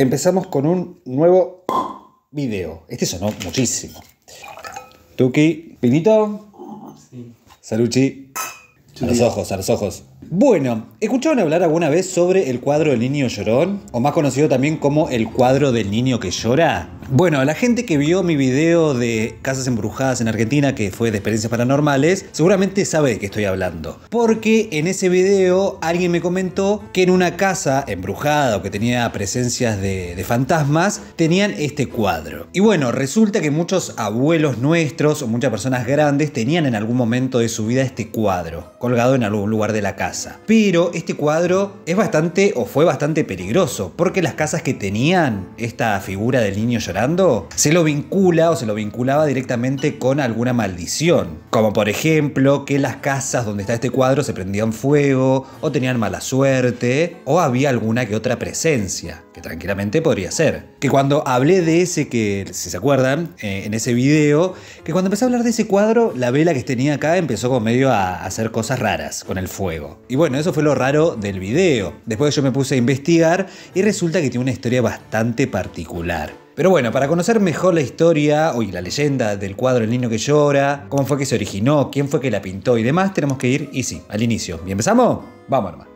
Empezamos con un nuevo video. Este sonó muchísimo. Tuki, ¿pinito? Sí. Saluchi. A los ojos, a los ojos. Bueno, ¿escucharon hablar alguna vez sobre el cuadro del niño llorón? O más conocido también como el cuadro del niño que llora. Bueno, la gente que vio mi video de casas embrujadas en Argentina, que fue de experiencias paranormales, seguramente sabe de qué estoy hablando. Porque en ese video alguien me comentó que en una casa embrujada o que tenía presencias de fantasmas, tenían este cuadro. Y bueno, resulta que muchos abuelos nuestros o muchas personas grandes tenían en algún momento de su vida este cuadro, colgado en algún lugar de la casa. Pero este cuadro es bastante o fue bastante peligroso, porque las casas que tenían esta figura del niño llorando se lo vincula o se lo vinculaba directamente con alguna maldición. Como por ejemplo que las casas donde está este cuadro se prendían fuego o tenían mala suerte o había alguna que otra presencia, que tranquilamente podría ser. Que cuando hablé de ese, que si se acuerdan, en ese video, que cuando empecé a hablar de ese cuadro, la vela que tenía acá empezó como medio a hacer cosas raras con el fuego. Y bueno, eso fue lo raro del video. Después yo me puse a investigar y resulta que tiene una historia bastante particular. Pero bueno, para conocer mejor la historia y la leyenda del cuadro El Niño que Llora, cómo fue que se originó, quién fue que la pintó y demás, tenemos que ir, y sí, al inicio. ¿Y empezamos? Vamos nomás.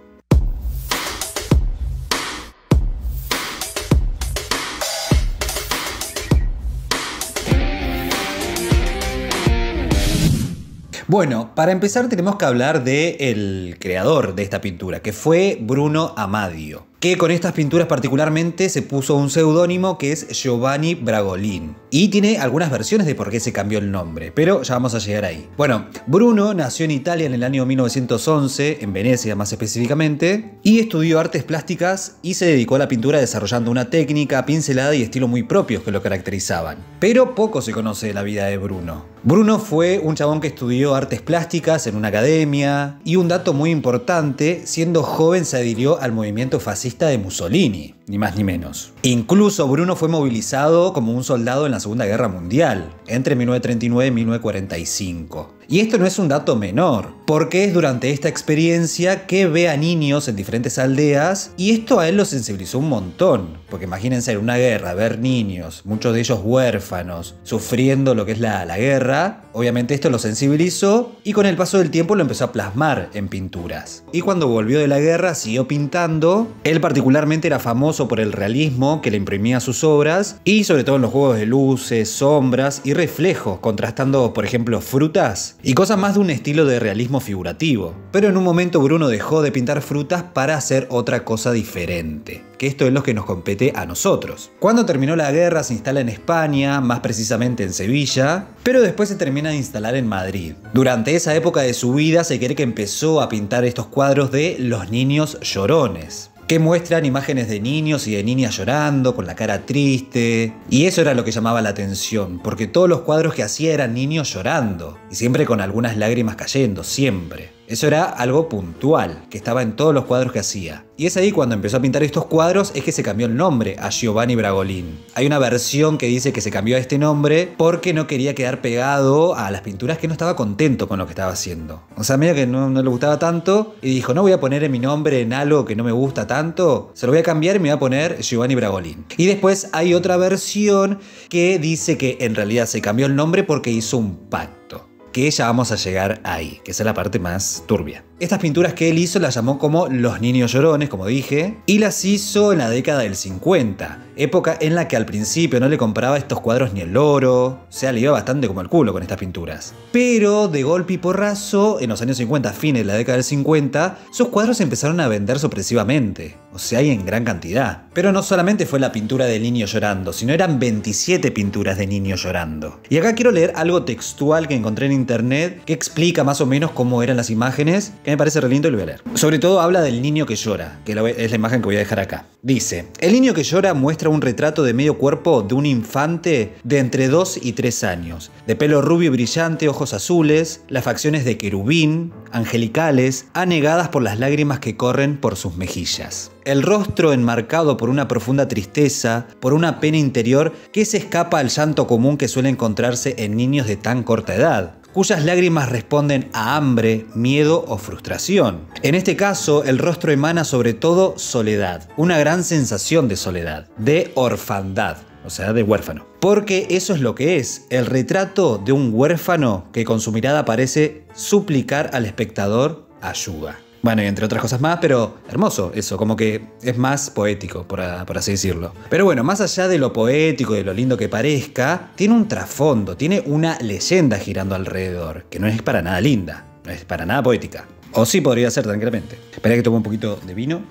Bueno, para empezar tenemos que hablar del creador de esta pintura, que fue Bruno Amadio, que con estas pinturas particularmente se puso un seudónimo que es Giovanni Bragolin. Y tiene algunas versiones de por qué se cambió el nombre, pero ya vamos a llegar ahí. Bueno, Bruno nació en Italia en el año 1911, en Venecia más específicamente, y estudió artes plásticas y se dedicó a la pintura desarrollando una técnica, pincelada y estilo muy propios que lo caracterizaban. Pero poco se conoce de la vida de Bruno. Bruno fue un chabón que estudió artes plásticas en una academia, y un dato muy importante, siendo joven se adhirió al movimiento fascista de Mussolini, ni más ni menos. Incluso Bruno fue movilizado como un soldado en la Segunda Guerra Mundial, entre 1939 y 1945. Y esto no es un dato menor, porque es durante esta experiencia que ve a niños en diferentes aldeas, y esto a él lo sensibilizó un montón, porque imagínense en una guerra, ver niños, muchos de ellos huérfanos, sufriendo lo que es la guerra, obviamente esto lo sensibilizó, y con el paso del tiempo lo empezó a plasmar en pinturas. Y cuando volvió de la guerra siguió pintando. Él particularmente era famoso por el realismo que le imprimía a sus obras, y sobre todo en los juegos de luces, sombras y reflejos, contrastando por ejemplo frutas y cosas más de un estilo de realismo figurativo. Pero en un momento Bruno dejó de pintar frutas para hacer otra cosa diferente, que esto es lo que nos compete a nosotros. Cuando terminó la guerra se instala en España, más precisamente en Sevilla, pero después se termina de instalar en Madrid. Durante esa época de su vida se cree que empezó a pintar estos cuadros de los niños llorones, que muestran imágenes de niños y de niñas llorando, con la cara triste. Y eso era lo que llamaba la atención, porque todos los cuadros que hacía eran niños llorando, y siempre con algunas lágrimas cayendo, siempre. Eso era algo puntual, que estaba en todos los cuadros que hacía. Y es ahí cuando empezó a pintar estos cuadros es que se cambió el nombre a Giovanni Bragolin. Hay una versión que dice que se cambió a este nombre porque no quería quedar pegado a las pinturas, que no estaba contento con lo que estaba haciendo. O sea, medio que no le gustaba tanto y dijo, no voy a poner mi nombre en algo que no me gusta tanto, se lo voy a cambiar y me voy a poner Giovanni Bragolin. Y después hay otra versión que dice que en realidad se cambió el nombre porque hizo un pacto, que ya vamos a llegar ahí, que esa es la parte más turbia. Estas pinturas que él hizo las llamó como Los Niños Llorones, como dije, y las hizo en la década del 50, época en la que al principio no le compraba estos cuadros ni el loro, o sea, le iba bastante como el culo con estas pinturas. Pero de golpe y porrazo, en los años 50, fines de la década del 50, sus cuadros empezaron a vender sorpresivamente, o sea, y en gran cantidad. Pero no solamente fue la pintura del niño llorando, sino eran 27 pinturas de niños llorando. Y acá quiero leer algo textual que encontré en internet que explica más o menos cómo eran las imágenes, que me parece re lindo y lo voy a leer. Sobre todo habla del niño que llora, que es la imagen que voy a dejar acá. Dice, el niño que llora muestra un retrato de medio cuerpo de un infante de entre 2 y 3 años, de pelo rubio y brillante, ojos azules, las facciones de querubín, angelicales, anegadas por las lágrimas que corren por sus mejillas. El rostro enmarcado por una profunda tristeza, por una pena interior que se escapa al llanto común que suele encontrarse en niños de tan corta edad, cuyas lágrimas responden a hambre, miedo o frustración. En este caso, el rostro emana sobre todo soledad, una gran sensación de soledad, de orfandad. O sea, de huérfano. Porque eso es lo que es, el retrato de un huérfano que con su mirada parece suplicar al espectador ayuda. Bueno, y entre otras cosas más, pero hermoso eso, como que es más poético, por así decirlo. Pero bueno, más allá de lo poético y de lo lindo que parezca, tiene un trasfondo, tiene una leyenda girando alrededor, que no es para nada linda, no es para nada poética. O sí podría ser tranquilamente. Espera que tome un poquito de vino.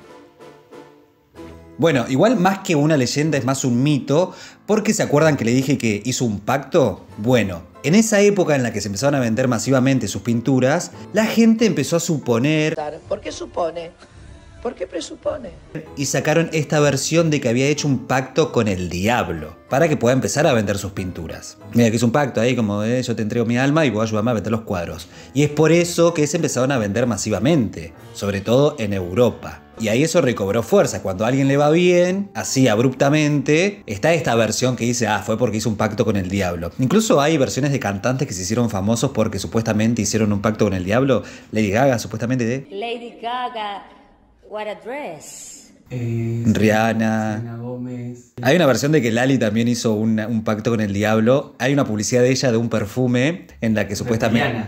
Bueno, igual más que una leyenda es más un mito, porque ¿se acuerdan que le dije que hizo un pacto? Bueno, en esa época en la que se empezaron a vender masivamente sus pinturas, la gente empezó a suponer... ¿Por qué supone? ¿Por qué presupone? Y sacaron esta versión de que había hecho un pacto con el diablo, para que pueda empezar a vender sus pinturas. Mira que es un pacto ahí como yo te entrego mi alma y vos ayudame a vender los cuadros. Y es por eso que se empezaron a vender masivamente, sobre todo en Europa. Y ahí eso recobró fuerza. Cuando a alguien le va bien, así abruptamente, está esta versión que dice, fue porque hizo un pacto con el diablo. Incluso hay versiones de cantantes que se hicieron famosos porque supuestamente hicieron un pacto con el diablo. Lady Gaga, supuestamente de... Lady Gaga, what a dress. Rihanna. Selena Gómez. Hay una versión de que Lali también hizo un pacto con el diablo. Hay una publicidad de ella de un perfume en la que supuestamente...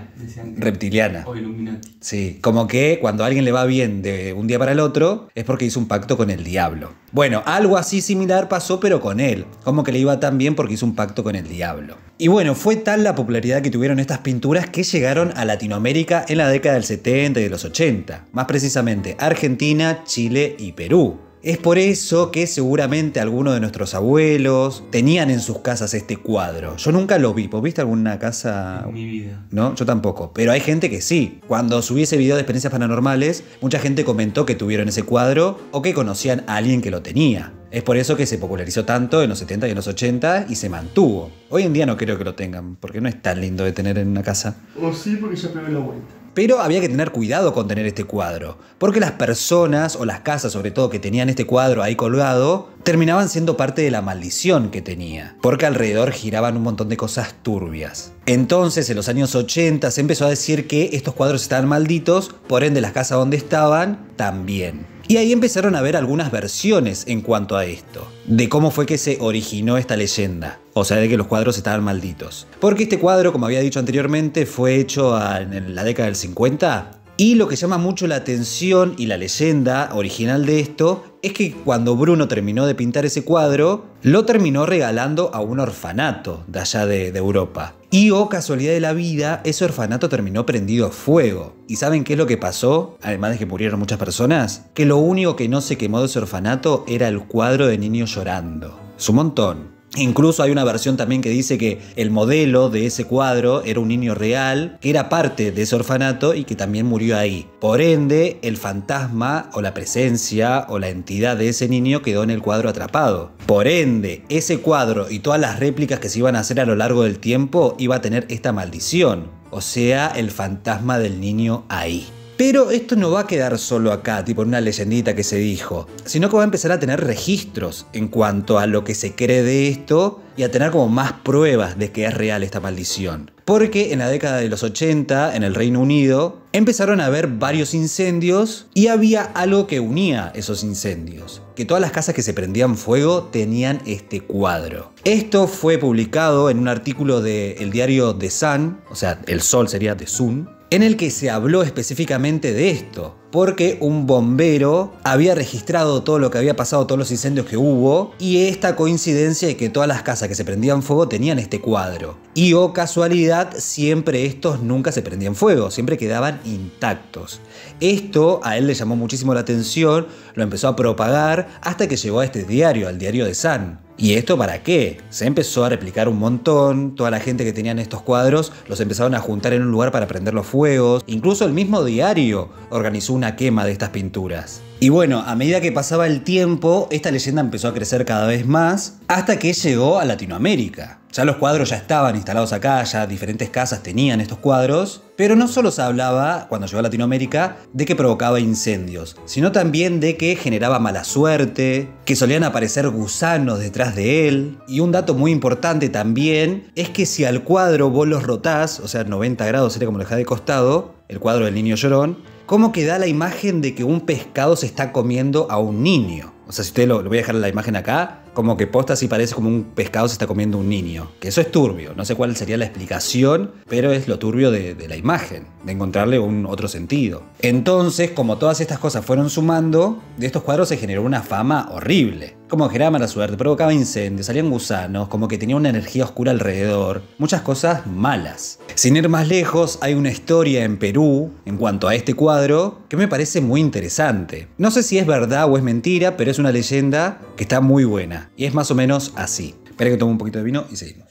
Reptiliana. O Illuminati. Sí, como que cuando a alguien le va bien de un día para el otro es porque hizo un pacto con el diablo. Bueno, algo así similar pasó pero con él. Como que le iba tan bien porque hizo un pacto con el diablo. Y bueno, fue tal la popularidad que tuvieron estas pinturas que llegaron a Latinoamérica en la década del 70 y de los 80. Más precisamente Argentina, Chile y Perú. Es por eso que seguramente algunos de nuestros abuelos tenían en sus casas este cuadro. Yo nunca lo vi. ¿Vos viste alguna casa? En mi vida. No, yo tampoco. Pero hay gente que sí. Cuando subí ese video de experiencias paranormales, mucha gente comentó que tuvieron ese cuadro o que conocían a alguien que lo tenía. Es por eso que se popularizó tanto en los 70 y en los 80 y se mantuvo. Hoy en día no creo que lo tengan, porque no es tan lindo de tener en una casa. O sí, porque ya pegó la vuelta. Pero había que tener cuidado con tener este cuadro, porque las personas, o las casas sobre todo, que tenían este cuadro ahí colgado, terminaban siendo parte de la maldición que tenía, porque alrededor giraban un montón de cosas turbias. Entonces, en los años 80 se empezó a decir que estos cuadros estaban malditos, por ende las casas donde estaban también. Y ahí empezaron a ver algunas versiones en cuanto a esto, de cómo fue que se originó esta leyenda, o sea, de que los cuadros estaban malditos. Porque este cuadro, como había dicho anteriormente, fue hecho en la década del 50, y lo que llama mucho la atención y la leyenda original de esto es que cuando Bruno terminó de pintar ese cuadro, lo terminó regalando a un orfanato de allá de Europa. Y casualidad de la vida, ese orfanato terminó prendido a fuego. ¿Y saben qué es lo que pasó? Además de que murieron muchas personas, que lo único que no se quemó de ese orfanato era el cuadro de niños llorando. Es un montón. Incluso hay una versión también que dice que el modelo de ese cuadro era un niño real, que era parte de ese orfanato y que también murió ahí. Por ende, el fantasma o la presencia o la entidad de ese niño quedó en el cuadro atrapado. Por ende, ese cuadro y todas las réplicas que se iban a hacer a lo largo del tiempo iba a tener esta maldición. O sea, el fantasma del niño ahí. Pero esto no va a quedar solo acá, tipo en una leyendita que se dijo, sino que va a empezar a tener registros en cuanto a lo que se cree de esto y a tener como más pruebas de que es real esta maldición. Porque en la década de los 80, en el Reino Unido, empezaron a haber varios incendios y había algo que unía esos incendios. Que todas las casas que se prendían fuego tenían este cuadro. Esto fue publicado en un artículo del diario The Sun, o sea, el sol sería The Sun, en el que se habló específicamente de esto, porque un bombero había registrado todo lo que había pasado, todos los incendios que hubo, y esta coincidencia de que todas las casas que se prendían fuego tenían este cuadro. Y casualidad, siempre estos nunca se prendían fuego, siempre quedaban intactos. Esto a él le llamó muchísimo la atención, lo empezó a propagar hasta que llegó a este diario, al diario The Sun. ¿Y esto para qué? Se empezó a replicar un montón, toda la gente que tenían estos cuadros los empezaron a juntar en un lugar para prender los fuegos, incluso el mismo diario organizó una quema de estas pinturas. Y bueno, a medida que pasaba el tiempo, esta leyenda empezó a crecer cada vez más hasta que llegó a Latinoamérica. Ya los cuadros ya estaban instalados acá, ya diferentes casas tenían estos cuadros, pero no solo se hablaba, cuando llegó a Latinoamérica, de que provocaba incendios, sino también de que generaba mala suerte, que solían aparecer gusanos detrás de él. Y un dato muy importante también es que si al cuadro vos los rotás, o sea 90 grados sería como lo dejás de costado, el cuadro del niño llorón, como que da la imagen de que un pescado se está comiendo a un niño. O sea, si ustedes lo voy a dejar la imagen acá, como que posta así parece como un pescado se está comiendo un niño. Que eso es turbio, no sé cuál sería la explicación, pero es lo turbio de la imagen, de encontrarle un otro sentido. Entonces, como todas estas cosas fueron sumando, de estos cuadros se generó una fama horrible. Como generaba mala suerte, provocaba incendios, salían gusanos, como que tenía una energía oscura alrededor, muchas cosas malas. Sin ir más lejos, hay una historia en Perú, en cuanto a este cuadro, que me parece muy interesante. No sé si es verdad o es mentira, pero es una leyenda que está muy buena. Y es más o menos así. Espera que tome un poquito de vino y seguimos.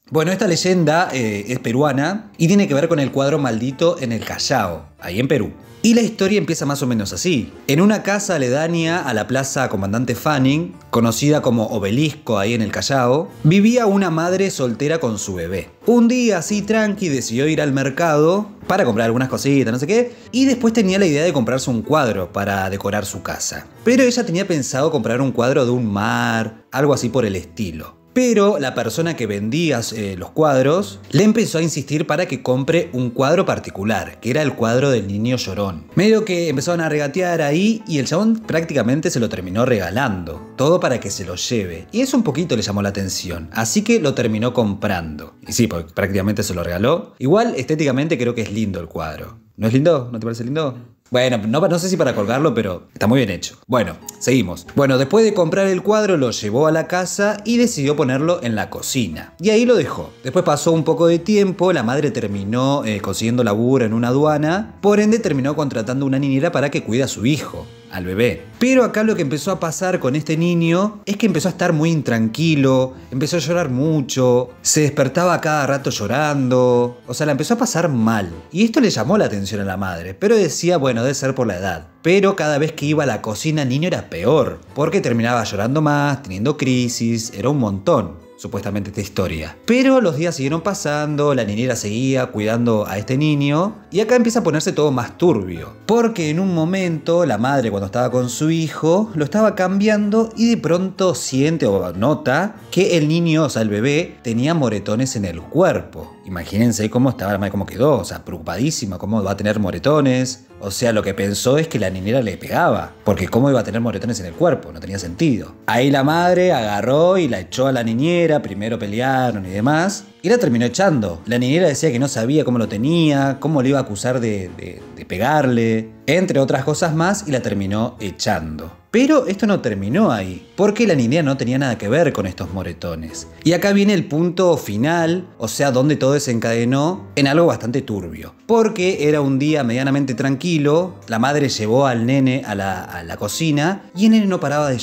Bueno, esta leyenda es peruana y tiene que ver con el cuadro maldito en el Callao, ahí en Perú. Y la historia empieza más o menos así. En una casa aledaña a la plaza Comandante Fanning, conocida como Obelisco ahí en el Callao, vivía una madre soltera con su bebé. Un día así tranqui decidió ir al mercado para comprar algunas cositas, no sé qué, y después tenía la idea de comprarse un cuadro para decorar su casa. Pero ella tenía pensado comprar un cuadro de un mar, algo así por el estilo. Pero la persona que vendía los cuadros le empezó a insistir para que compre un cuadro particular, que era el cuadro del niño llorón. Medio que empezaron a regatear ahí y el chabón prácticamente se lo terminó regalando. Todo para que se lo lleve. Y eso un poquito le llamó la atención, así que lo terminó comprando. Y sí, porque prácticamente se lo regaló. Igual estéticamente creo que es lindo el cuadro. ¿No es lindo? ¿No te parece lindo? Bueno, no sé si para colgarlo, pero está muy bien hecho. Bueno, seguimos. Bueno, después de comprar el cuadro, lo llevó a la casa y decidió ponerlo en la cocina. Y ahí lo dejó. Después pasó un poco de tiempo, la madre terminó consiguiendo laburo en una aduana, por ende terminó contratando una niñera para que cuide a su hijo, al bebé. Pero acá lo que empezó a pasar con este niño es que empezó a estar muy intranquilo, empezó a llorar mucho, se despertaba a cada rato llorando, o sea, la empezó a pasar mal. Y esto le llamó la atención a la madre, pero decía, bueno, debe ser por la edad. Pero cada vez que iba a la cocina el niño era peor, porque terminaba llorando más, teniendo crisis, era un montón. Supuestamente esta historia. Pero los días siguieron pasando, la niñera seguía cuidando a este niño y acá empieza a ponerse todo más turbio. Porque en un momento la madre cuando estaba con su hijo lo estaba cambiando y de pronto siente o nota que el niño, o sea el bebé, tenía moretones en el cuerpo. Imagínense cómo estaba la madre, cómo quedó, o sea, preocupadísima, cómo va a tener moretones. O sea, lo que pensó es que la niñera le pegaba, porque cómo iba a tener moretones en el cuerpo, no tenía sentido. Ahí la madre agarró y la echó a la niñera, primero pelearon y demás, y la terminó echando. La niñera decía que no sabía cómo lo tenía, cómo le iba a acusar de pegarle, entre otras cosas más, y la terminó echando. Pero esto no terminó ahí, porque la niñera no tenía nada que ver con estos moretones. Y acá viene el punto final, o sea, donde todo desencadenó en algo bastante turbio. Porque era un día medianamente tranquilo, la madre llevó al nene a la cocina y el nene no paraba de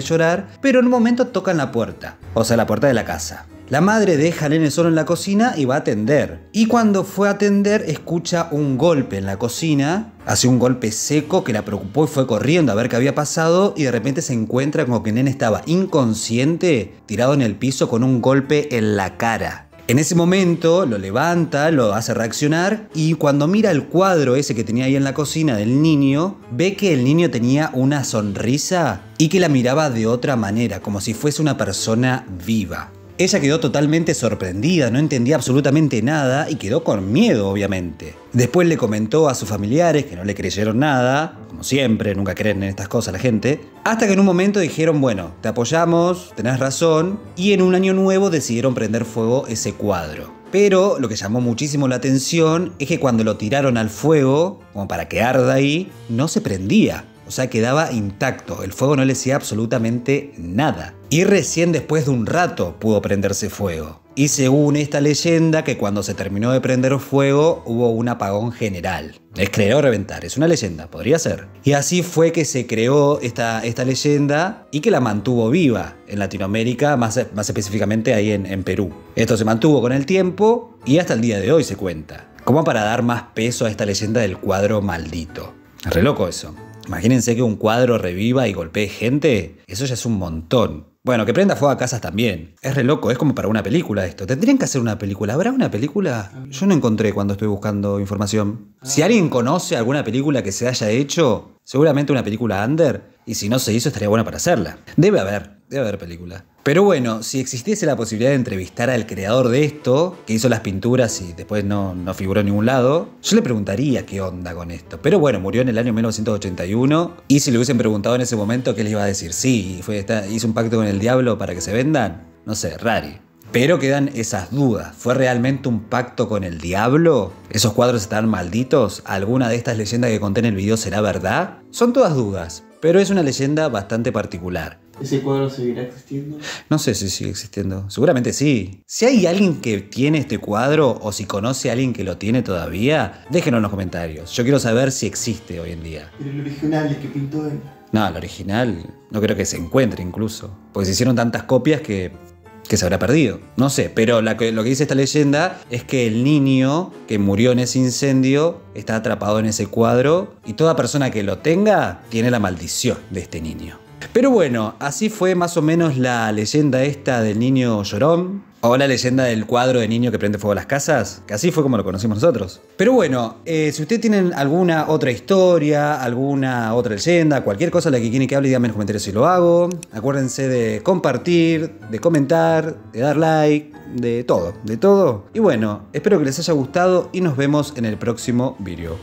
llorar, pero en un momento tocan la puerta, o sea, la puerta de la casa. La madre deja al nene solo en la cocina y va a atender. Y cuando fue a atender, escucha un golpe en la cocina. Hace un golpe seco que la preocupó y fue corriendo a ver qué había pasado. Y de repente se encuentra como que el nene estaba inconsciente, tirado en el piso con un golpe en la cara. En ese momento lo levanta, lo hace reaccionar y cuando mira el cuadro ese que tenía ahí en la cocina del niño, ve que el niño tenía una sonrisa y que la miraba de otra manera, como si fuese una persona viva. Ella quedó totalmente sorprendida, no entendía absolutamente nada y quedó con miedo, obviamente. Después le comentó a sus familiares que no le creyeron nada, como siempre, nunca creen en estas cosas la gente, hasta que en un momento dijeron, bueno, te apoyamos, tenés razón, y en un año nuevo decidieron prender fuego ese cuadro. Pero lo que llamó muchísimo la atención es que cuando lo tiraron al fuego, como para que arda ahí, no se prendía. O sea, quedaba intacto, el fuego no le hacía absolutamente nada. Y recién después de un rato pudo prenderse fuego. Y según esta leyenda, que cuando se terminó de prender fuego hubo un apagón general. Es creer o reventar, es una leyenda, podría ser. Y así fue que se creó esta leyenda y que la mantuvo viva en Latinoamérica, más específicamente ahí en Perú. Esto se mantuvo con el tiempo y hasta el día de hoy se cuenta. Como para dar más peso a esta leyenda del cuadro maldito. Es re loco eso. Imagínense que un cuadro reviva y golpee gente. Eso ya es un montón. Bueno, que prenda fuego a casas también. Es re loco, es como para una película esto. Tendrían que hacer una película. ¿Habrá una película? Yo no encontré cuando estoy buscando información. Si alguien conoce alguna película que se haya hecho, seguramente una película under. Y si no se hizo, estaría buena para hacerla. Debe haber película. Pero bueno, si existiese la posibilidad de entrevistar al creador de esto, que hizo las pinturas y después no figuró en ningún lado, yo le preguntaría qué onda con esto. Pero bueno, murió en el año 1981 y si le hubiesen preguntado en ese momento, ¿qué les iba a decir? Sí, hizo un pacto con el diablo para que se vendan. No sé, rari. Pero quedan esas dudas. ¿Fue realmente un pacto con el diablo? ¿Esos cuadros están malditos? ¿Alguna de estas leyendas que conté en el video será verdad? Son todas dudas, pero es una leyenda bastante particular. ¿Ese cuadro seguirá existiendo? No sé si sigue existiendo. Seguramente sí. Si hay alguien que tiene este cuadro o si conoce a alguien que lo tiene todavía, déjenlo en los comentarios. Yo quiero saber si existe hoy en día. Pero el original, el que pintó él. No, el original no creo que se encuentre incluso. Porque se hicieron tantas copias que se habrá perdido. No sé, pero lo que dice esta leyenda es que el niño que murió en ese incendio está atrapado en ese cuadro y toda persona que lo tenga tiene la maldición de este niño. Pero bueno, así fue más o menos la leyenda esta del niño llorón. O la leyenda del cuadro de niño que prende fuego a las casas, que así fue como lo conocimos nosotros. Pero bueno, si ustedes tienen alguna otra historia, alguna otra leyenda, cualquier cosa de la que quieren que hable, díganme en los comentarios si lo hago. Acuérdense de compartir, de comentar, de dar like, de todo. Y bueno, espero que les haya gustado y nos vemos en el próximo video.